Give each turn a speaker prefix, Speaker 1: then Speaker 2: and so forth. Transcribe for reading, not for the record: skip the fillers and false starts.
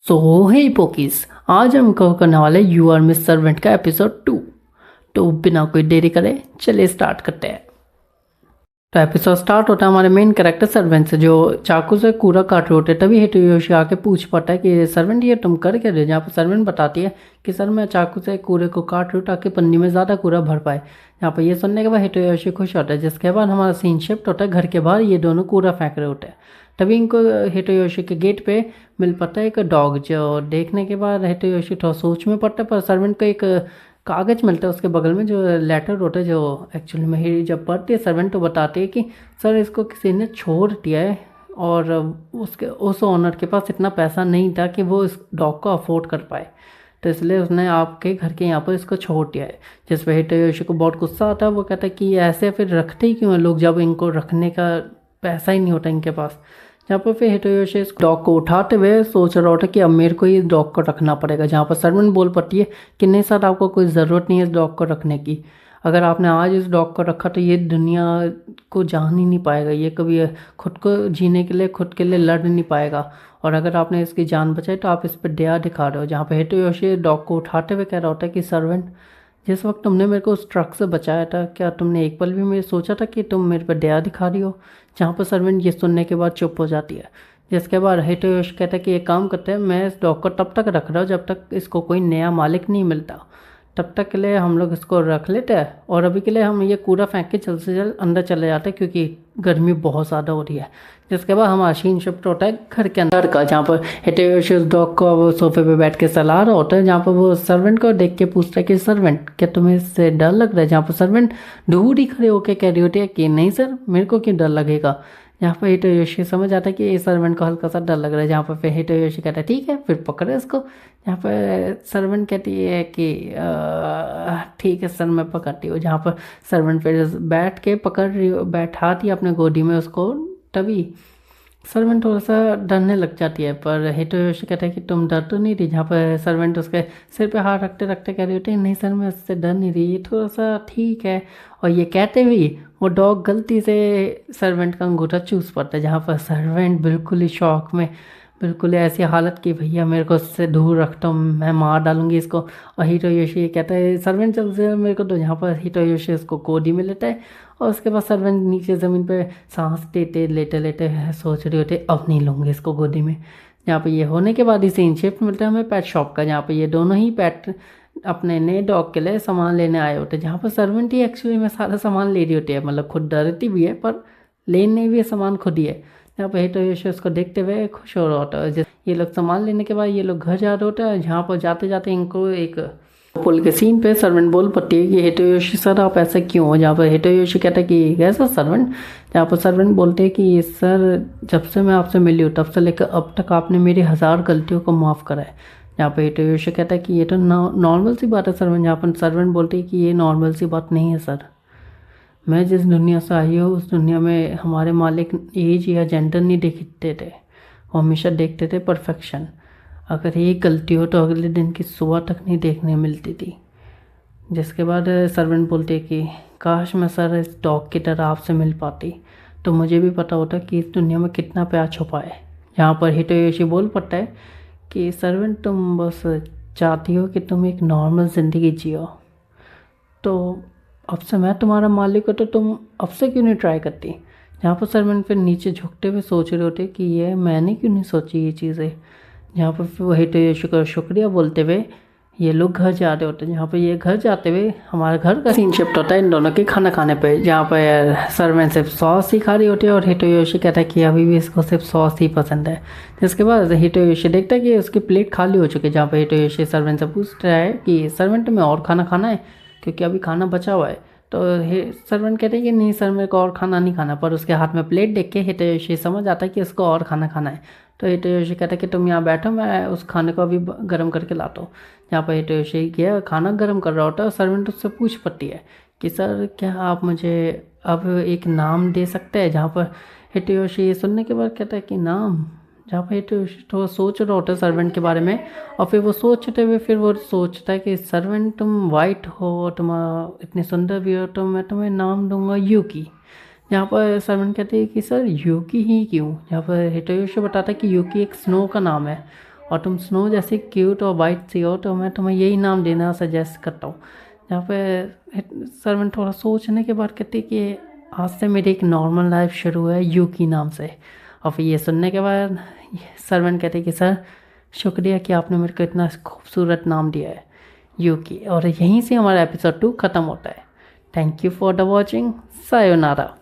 Speaker 1: सो हे पोकीज, आज हम कवर करने वाले यू आर मिस सर्वेंट का एपिसोड 2। तो बिना कोई देरी करे चलिए स्टार्ट करते हैं। तो एपिसोड स्टार्ट होता है हमारे मेन कैरेक्टर सर्वेंट से, जो चाकू से कूड़ा काट रहे होते हैं। तभी हिटोयोशी आके पूछ पाता है कि सर्वेंट ये तुम कर क्या रहे हो। जहाँ पर सर्वेंट बताती है कि सर मैं चाकू से कूड़े को काट रही हूँ ताकि पन्नी में ज़्यादा कूड़ा भर पाए। यहाँ पर ये सुनने के बाद हिटोयोशी खुश होता है, जिसके बाद हमारा सीन शिफ्ट होता है घर के बाहर। ये दोनों कूड़ा फेंक रहे होते हैं। तभी इनको हिटोयोशी के गेट पे मिल पाता है एक डॉग, जो देखने के बाद हिटोयोशी थोड़ा सोच में पड़ता है। पर सर्वेंट को एक कागज मिलता है उसके बगल में, जो लेटर होता है, जो एक्चुअली में ही जब पढ़ती है सर्वेंट तो बताती है कि सर इसको किसी ने छोड़ दिया है और उसके उस ओनर के पास इतना पैसा नहीं था कि वो इस डॉग को अफोर्ड कर पाए, तो इसलिए उसने आपके घर के यहाँ पर इसको छोड़ दिया है। जिस पर हिटोयोशी को बहुत गुस्सा आता है। वो कहता है कि ऐसे फिर रखते ही क्यों हैं लोग जब इनको रखने का पैसा ही नहीं होता इनके पास। जहाँ पर फिर हिटोयोशी इस डॉग को उठाते हुए सोच रहा होता कि अब मेरे को ही इस डॉग को रखना पड़ेगा। जहाँ पर सर्वेंट बोल पड़ती है कि नहीं सर, आपको कोई ज़रूरत नहीं है इस डॉग को रखने की। अगर आपने आज इस डॉग को रखा तो ये दुनिया को जान ही नहीं पाएगा, ये कभी खुद को जीने के लिए खुद के लिए लड़ नहीं पाएगा। और अगर आपने इसकी जान बचाई तो आप इस पर दया दिखा रहे हो। जहाँ पर हिटोयोशी डॉग को उठाते हुए कह रहा होता है कि सर्वेंट, जिस वक्त तुमने मेरे को उस ट्रक से बचाया था, क्या तुमने एक पल भी मेरे सोचा था कि तुम मेरे पर दया दिखा रही हो। जहाँ पर सर्वेंट ये सुनने के बाद चुप हो जाती है। जिसके बाद हिटोयोशी कहता है कि एक काम करते हैं, मैं इस डॉग को तब तक रख रहा हूँ जब तक इसको कोई नया मालिक नहीं मिलता। तब तक के लिए हम लोग इसको रख लेते हैं और अभी के लिए हम ये कूड़ा फेंक के जल्द से जल्द अंदर चले जाते हैं, क्योंकि गर्मी बहुत ज़्यादा हो रही है। जिसके बाद हमारा सीन शिफ्ट होता है घर के अंदर का, जहाँ पर हिटोयोशी उस डॉग को वो सोफे पे बैठ के सलाह रहा होता है। जहाँ पर वो सर्वेंट को देख के पूछता है कि सर्वेंट, क्या तुम्हें इससे डर लग रहा है। जहाँ पर सर्वेंट दूर ही खड़े होकर कह रही होती है कि नहीं सर, मेरे को क्यों डर लगेगा। यहाँ पर हिटोयोशी समझ आता है कि इस सर्वेंट को हल्का सा डर लग रहा है। जहाँ पर फिर हिटोयोशी कहता है ठीक है फिर पकड़े इसको। यहाँ पर सर्वेंट कहती है कि ठीक है सर मैं पकड़ती हूँ। जहाँ पर सर्वेंट फिर बैठ के पकड़ रही बैठाती है अपने गोदी में उसको। तभी सर्वेंट थोड़ा सा डरने लग जाती है, पर हिटोयोशी कहता है कि तुम डर तो नहीं रही। जहाँ पर सर्वेंट उसके सिर पे हाथ रखते रखते कह रही होती है नहीं सर मैं उससे डर नहीं रही, ये थोड़ा सा ठीक है। और ये कहते हुए वो डॉग गलती से सर्वेंट का अंगूठा चूस पड़ता है। जहाँ पर सर्वेंट बिल्कुल ही शौक में, बिल्कुल ही ऐसी हालत कि भैया मेरे को उससे दूर रखता हूँ, मैं मार डालूंगी इसको। और हिटोयोशी ये कहता है सर्वेंट जल्द से मेरे को, तो यहाँ पर हिटोयोशी उसको गोदी में लेता है। और उसके बाद सर्वेंट नीचे ज़मीन पे सांस लेते लेटे लेटे सोच रहे होते अब नहीं लूँगे इसको गोदी में। यहाँ पे ये होने के बाद ही सीन शिफ्ट मिलता है हमें पेट शॉप का, जहाँ पे ये दोनों ही पेट अपने नए डॉग के लिए सामान लेने आए होते हैं। जहाँ पर सर्वेंट ही एक्चुअली में सारा सामान ले रही होती है, मतलब खुद डरती भी है पर लेने भी सामान खुद ही है। यहाँ पर हिटोयोशी उसको देखते हुए खुश हो रहा होता है। ये लोग सामान लेने के बाद ये लोग घर जा रहे होते हैं। जहाँ पर जाते जाते इनको एक पुल के सीन पे सर्वेंट बोल पड़ती है कि हिटोयोशी सर आप ऐसा क्यों हो। जहाँ पर हिटोयोशी कहता है कि कैसा सर्वेंट। जहाँ पर सर्वेंट बोलते हैं कि सर जब से मैं आपसे मिली हूँ तब से लेकर अब तक आपने मेरी 1000 गलतियों को माफ़ करा है। जहाँ पर हिटोयोशी कहता है कि ये तो नॉर्मल सी बात है सर्वेंट। जहाँ पर सर्वेंट बोलते हैं कि ये नॉर्मल सी बात नहीं है सर, मैं जिस दुनिया से आई हूँ उस दुनिया में हमारे मालिक एज या जेंडर नहीं देखते थे, वो हमेशा देखते थे परफेक्शन। अगर एक गलती हो तो अगले दिन की सुबह तक नहीं देखने मिलती थी। जिसके बाद सर्वेंट बोलते कि काश मैं सर इस डॉग की तरह आपसे मिल पाती, तो मुझे भी पता होता कि इस दुनिया में कितना प्यार छुपा है। यहाँ पर हिटोयोशी बोल पड़ता है कि सर्वेंट तुम बस चाहती हो कि तुम एक नॉर्मल ज़िंदगी जियो, तो अब से मैं तुम्हारा मालिक हो तो तुम अब से क्यों नहीं ट्राई करती। जहाँ पर सर्वेंट फिर नीचे झुकते हुए सोच रहे होते कि ये मैंने क्यों नहीं सोची ये चीज़ें। जहाँ पर फिर वो हिटोयोशी का शुक्रिया बोलते हुए ये लोग घर जा रहे होते हैं। जहाँ पर ये घर जाते हुए हमारे घर का सीन शिफ्ट होता है इन दोनों के खाना खाने पे। जहाँ पर सर्वेंट सिर्फ सॉस ही खा रही होती है और हिटोयोशी कहता है कि अभी भी इसको सिर्फ सॉस ही पसंद है। जिसके बाद हिटोयोशी देखता है कि उसकी प्लेट खाली हो चुकी है। जहाँ पर हिटोयोशी सर्वेंट से पूछ रहा है कि सर्वेंट में और खाना खाना है क्योंकि अभी खाना बचा हुआ है। तो सर्वेंट कहते हैं कि नहीं सर मेरे को और खाना नहीं खाना, पर उसके हाथ में प्लेट देख के हिटोयोशी समझ आता है कि उसको और खाना खाना है। तो हिटोयोशी कहता है कि तुम यहाँ बैठो, मैं उस खाने को अभी गर्म करके लाता हूँ। जहाँ पर हिटोयोशी गया खाना गर्म कर रहा होता है और सर्वेंट उससे पूछ पड़ती है कि सर क्या आप मुझे अब एक नाम दे सकते हैं। जहाँ पर हिटोयोशी ये सुनने के बाद कहता है कि नाम। जहाँ पर हिटोयोशी थोड़ा सोच रहा होता है सर्वेंट के बारे में, और फिर वो सोचते हुए फिर वो सोचता है कि सर्वेंट तुम वाइट हो, तुम इतनी सुंदर भी हो, तो मैं तुम्हें नाम दूंगा यूकी। यहाँ पर सर्वेंट कहते हैं कि सर यूकी ही क्यों। यहाँ पर हिटोयोशी बताता है कि यूकी एक स्नो का नाम है और तुम स्नो जैसी क्यूट और वाइट सी हो, तो मैं तुम्हें यही नाम देना सजेस्ट करता हूँ। जहाँ पे सर्वेंट थोड़ा सोचने के बाद कहती कि आज से मेरी एक नॉर्मल लाइफ शुरू है यूकी नाम से। और फिर ये सुनने के बाद सर्वेंट कहते कि सर शुक्रिया कि आपने मेरे को इतना खूबसूरत नाम दिया है यूकी। और यहीं से हमारा एपिसोड 2 ख़त्म होता है। Thank you for the watching. Sayonara.